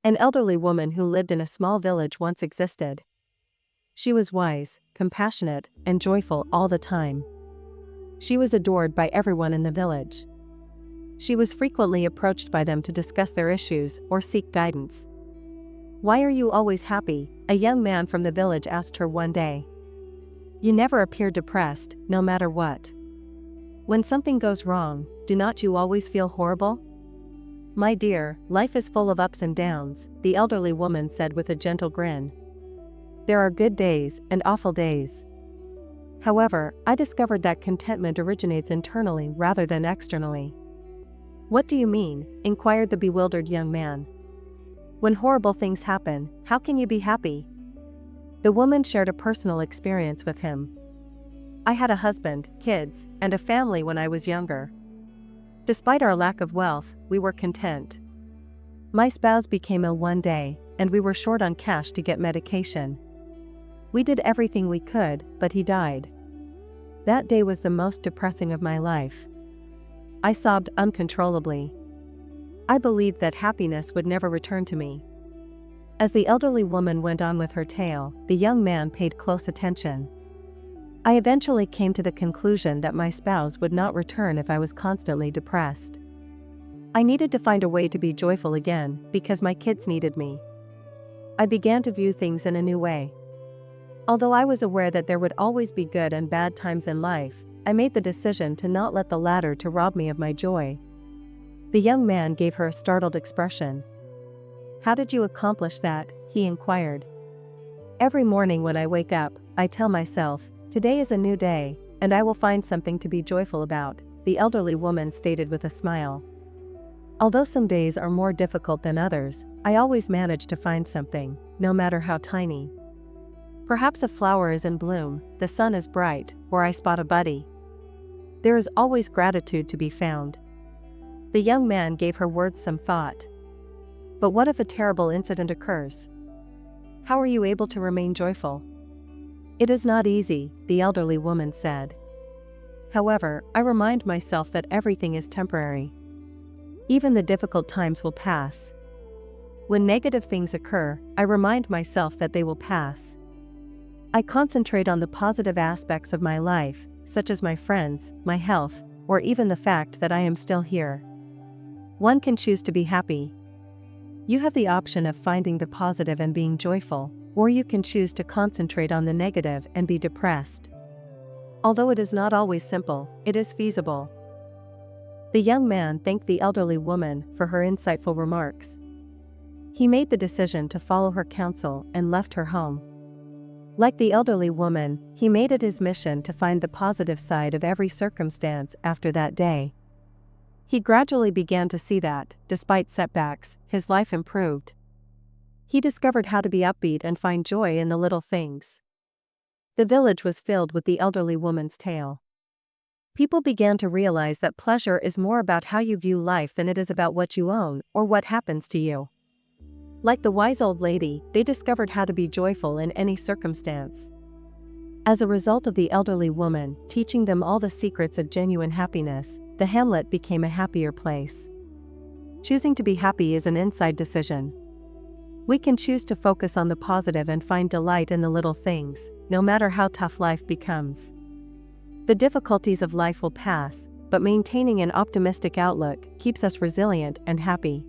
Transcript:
An elderly woman who lived in a small village once existed. She was wise, compassionate, and joyful all the time. She was adored by everyone in the village. She was frequently approached by them to discuss their issues or seek guidance. "Why are you always happy?" a young man from the village asked her one day. "You never appear depressed, no matter what. When something goes wrong, do not you always feel horrible?" "My dear, life is full of ups and downs," the elderly woman said with a gentle grin. "There are good days and awful days. However, I discovered that contentment originates internally rather than externally." "What do you mean?" inquired the bewildered young man. "When horrible things happen, how can you be happy?" The woman shared a personal experience with him. "I had a husband, kids, and a family when I was younger. Despite our lack of wealth, we were content. My spouse became ill one day, and we were short on cash to get medication. We did everything we could, but he died. That day was the most depressing of my life. I sobbed uncontrollably. I believed that happiness would never return to me." As the elderly woman went on with her tale, the young man paid close attention. "I eventually came to the conclusion that my spouse would not return if I was constantly depressed. I needed to find a way to be joyful again, because my kids needed me. I began to view things in a new way. Although I was aware that there would always be good and bad times in life, I made the decision to not let the latter to rob me of my joy." The young man gave her a startled expression. "How did you accomplish that?" he inquired. "Every morning when I wake up, I tell myself, 'Today is a new day, and I will find something to be joyful about,'" the elderly woman stated with a smile. "Although some days are more difficult than others, I always manage to find something, no matter how tiny. Perhaps a flower is in bloom, the sun is bright, or I spot a buddy. There is always gratitude to be found." The young man gave her words some thought. "But what if a terrible incident occurs? How are you able to remain joyful?" "It is not easy," the elderly woman said. "However, I remind myself that everything is temporary. Even the difficult times will pass. When negative things occur, I remind myself that they will pass. I concentrate on the positive aspects of my life, such as my friends, my health, or even the fact that I am still here." One can choose to be happy. You have the option of finding the positive and being joyful, or you can choose to concentrate on the negative and be depressed. Although it is not always simple, it is feasible. The young man thanked the elderly woman for her insightful remarks. He made the decision to follow her counsel and left her home. Like the elderly woman, he made it his mission to find the positive side of every circumstance after that day. He gradually began to see that, despite setbacks, his life improved. He discovered how to be upbeat and find joy in the little things. The village was filled with the elderly woman's tale. People began to realize that pleasure is more about how you view life than it is about what you own or what happens to you. Like the wise old lady, they discovered how to be joyful in any circumstance. As a result of the elderly woman teaching them all the secrets of genuine happiness, the hamlet became a happier place. Choosing to be happy is an inside decision. We can choose to focus on the positive and find delight in the little things, no matter how tough life becomes. The difficulties of life will pass, but maintaining an optimistic outlook keeps us resilient and happy.